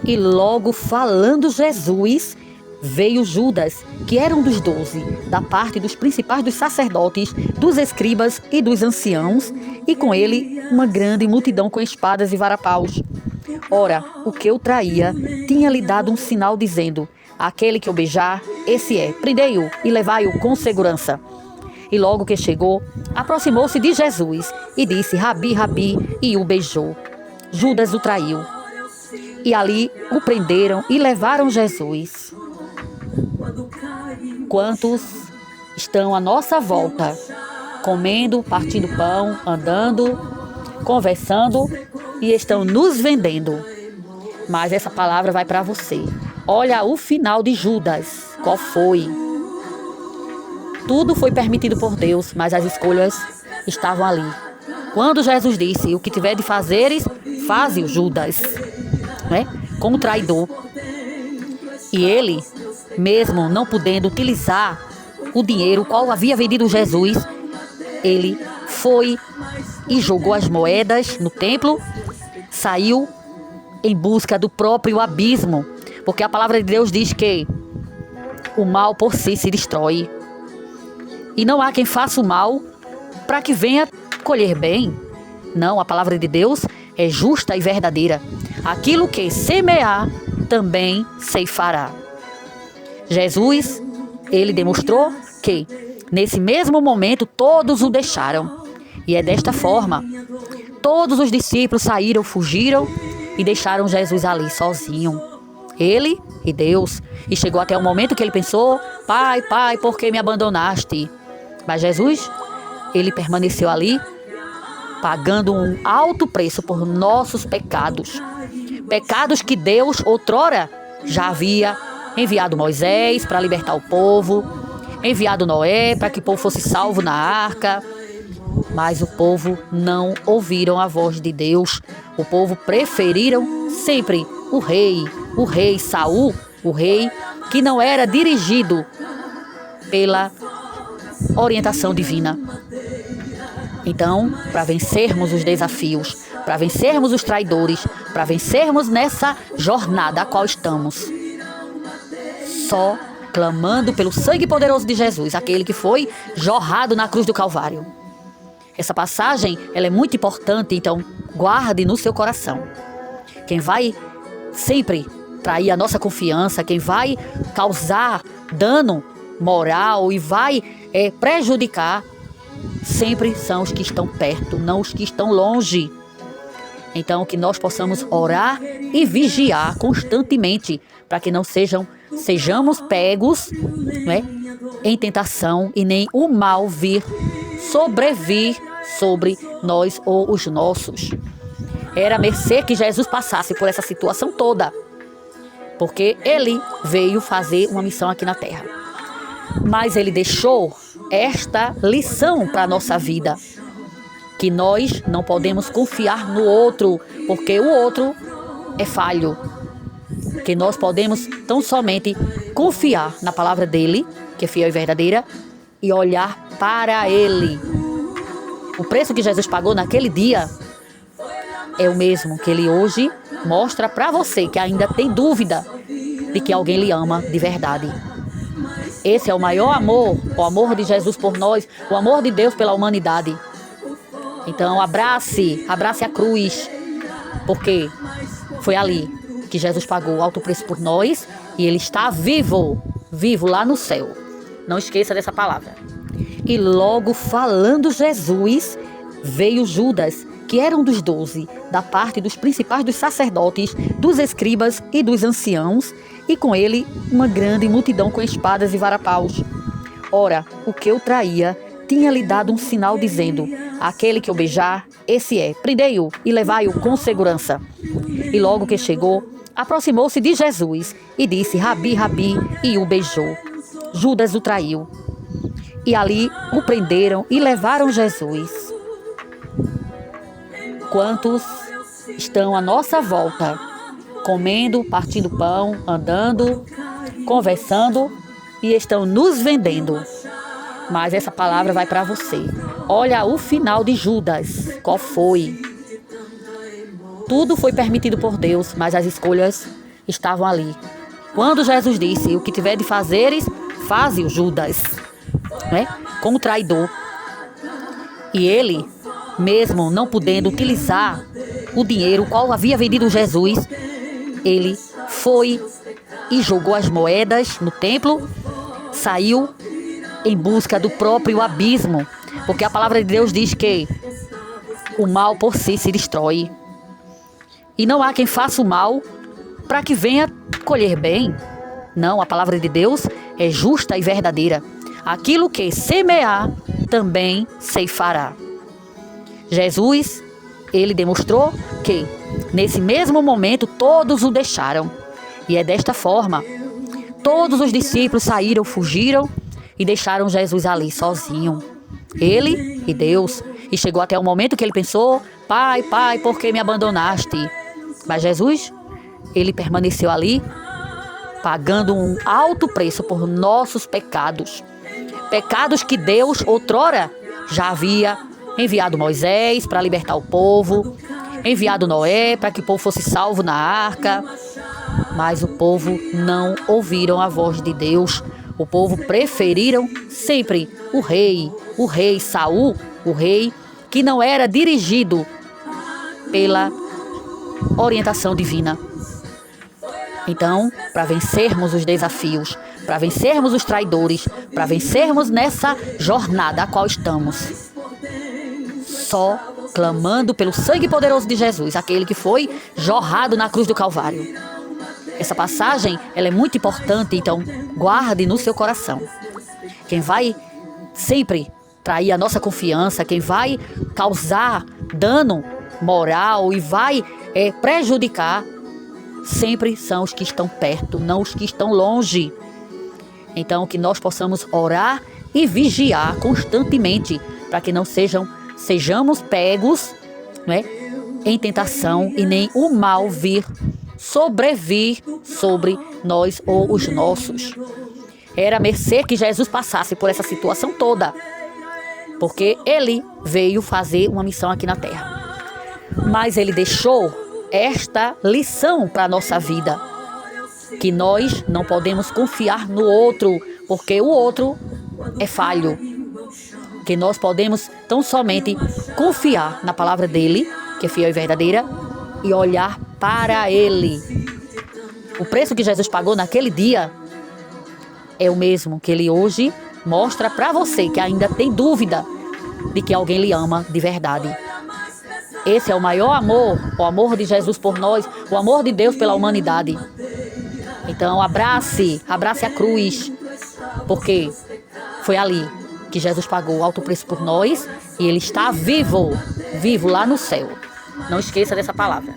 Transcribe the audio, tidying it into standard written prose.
E logo falando Jesus, veio Judas, que era um dos 12, da parte dos principais dos sacerdotes, dos escribas e dos anciãos, e com ele uma grande multidão com espadas e varapaus. Ora, o que o traía tinha-lhe dado um sinal dizendo: aquele que o beijar, esse é, prendei-o e levai-o com segurança. E logo que chegou, aproximou-se de Jesus e disse: Rabi, Rabi, e o beijou. Judas o traiu. E ali o prenderam e levaram Jesus. Quantos estão à nossa volta, comendo, partindo pão, andando, conversando e estão nos vendendo? Mas essa palavra vai para você. Olha o final de Judas. Qual foi? Tudo foi permitido por Deus, mas as escolhas estavam ali. Quando Jesus disse: o que tiver de fazeres, faze-o, Judas, né? Como traidor. E ele, mesmo não podendo utilizar o dinheiro qual havia vendido Jesus, ele foi e jogou as moedas no templo, saiu em busca do próprio abismo, porque a palavra de Deus diz que o mal por si se destrói. E não há quem faça o mal para que venha colher bem. Não, a palavra de Deus é justa e verdadeira. Aquilo que semear, também ceifará. Jesus, ele demonstrou que, nesse mesmo momento, todos o deixaram. E é desta forma, todos os discípulos saíram, fugiram e deixaram Jesus ali sozinho. Ele e Deus. E chegou até o momento que ele pensou: Pai, Pai, por que me abandonaste? Mas Jesus, ele permaneceu ali, pagando um alto preço por nossos pecados. Pecados que Deus, outrora, já havia enviado Moisés para libertar o povo, enviado Noé para que o povo fosse salvo na arca. Mas o povo não ouviram a voz de Deus. O povo preferiram sempre o rei Saul, o rei que não era dirigido pela orientação divina. Então, para vencermos os desafios, para vencermos os traidores, para vencermos nessa jornada a qual estamos, só clamando pelo sangue poderoso de Jesus, aquele que foi jorrado na cruz do Calvário. Essa passagem, ela é muito importante, então guarde no seu coração. Quem vai sempre trair a nossa confiança, quem vai causar dano moral e vai prejudicar, sempre são os que estão perto, não os que estão longe. Então, que nós possamos orar e vigiar constantemente, para que não sejamos pegos, né, em tentação e nem o mal sobrevir sobre nós ou os nossos. Era a mercê que Jesus passasse por essa situação toda, porque ele veio fazer uma missão aqui na terra. Mas ele deixou esta lição para a nossa vida, que nós não podemos confiar no outro, porque o outro é falho. Que nós podemos tão somente confiar na palavra dele, que é fiel e verdadeira, e olhar para ele. O preço que Jesus pagou naquele dia é o mesmo que ele hoje mostra para você que ainda tem dúvida de que alguém lhe ama de verdade. Esse é o maior amor, o amor de Jesus por nós, o amor de Deus pela humanidade. Então abrace a cruz, porque foi ali que Jesus pagou o alto preço por nós e ele está vivo lá no céu. Não esqueça dessa palavra. E logo falando Jesus, veio Judas, que era um dos 12, da parte dos principais dos sacerdotes, dos escribas e dos anciãos, e com ele uma grande multidão com espadas e varapaus. Ora, o que o traía tinha-lhe dado um sinal dizendo: aquele que o beijar, esse é, prendei-o e levai-o com segurança. E logo que chegou, aproximou-se de Jesus e disse: Rabi, Rabi, e o beijou. Judas o traiu. E ali o prenderam e levaram Jesus. Quantos estão à nossa volta, comendo, partindo pão, andando, conversando e estão nos vendendo? Mas essa palavra vai para você. Olha o final de Judas. Qual foi? Tudo foi permitido por Deus, mas as escolhas estavam ali. Quando Jesus disse, o que tiver de fazeres, faze-o, Judas, né? Com o traidor. E ele, mesmo não podendo utilizar o dinheiro qual havia vendido Jesus, ele foi e jogou as moedas no templo, saiu em busca do próprio abismo, porque a palavra de Deus diz que o mal por si se destrói. E não há quem faça o mal para que venha colher bem. Não, a palavra de Deus é justa e verdadeira. Aquilo que semear, também ceifará. Jesus, ele demonstrou que, nesse mesmo momento, todos o deixaram. E é desta forma, todos os discípulos saíram, fugiram e deixaram Jesus ali sozinho. Ele e Deus. E chegou até o momento que ele pensou, Pai, Pai, por que me abandonaste? Mas Jesus, ele permaneceu ali, pagando um alto preço por nossos pecados. Pecados que Deus, outrora, já havia enviado Moisés para libertar o povo, enviado Noé para que o povo fosse salvo na arca. Mas o povo não ouviram a voz de Deus. O povo preferiram sempre o rei Saul, o rei que não era dirigido pela orientação divina. Então, para vencermos os desafios, para vencermos os traidores, para vencermos nessa jornada a qual estamos, só clamando pelo sangue poderoso de Jesus, aquele que foi jorrado na cruz do Calvário. Essa passagem, ela é muito importante, então guarde no seu coração. Quem vai sempre trair a nossa confiança, quem vai causar dano moral e vai prejudicar, sempre são os que estão perto, não os que estão longe. Então, que nós possamos orar e vigiar constantemente, para que não sejamos pegos, né, em tentação e nem o mal sobrevir sobre nós ou os nossos. Era a mercê que Jesus passasse por essa situação toda, porque ele veio fazer uma missão aqui na terra. Mas ele deixou esta lição para a nossa vida, que nós não podemos confiar no outro, porque o outro é falho. Que nós podemos tão somente confiar na palavra dele, que é fiel e verdadeira, e olhar para ele. O preço que Jesus pagou naquele dia é o mesmo que ele hoje mostra para você que ainda tem dúvida de que alguém lhe ama de verdade. Esse é o maior amor, o amor de Jesus por nós, o amor de Deus pela humanidade. Então abrace a cruz, porque foi ali que Jesus pagou o alto preço por nós e ele está vivo lá no céu. Não esqueça dessa palavra.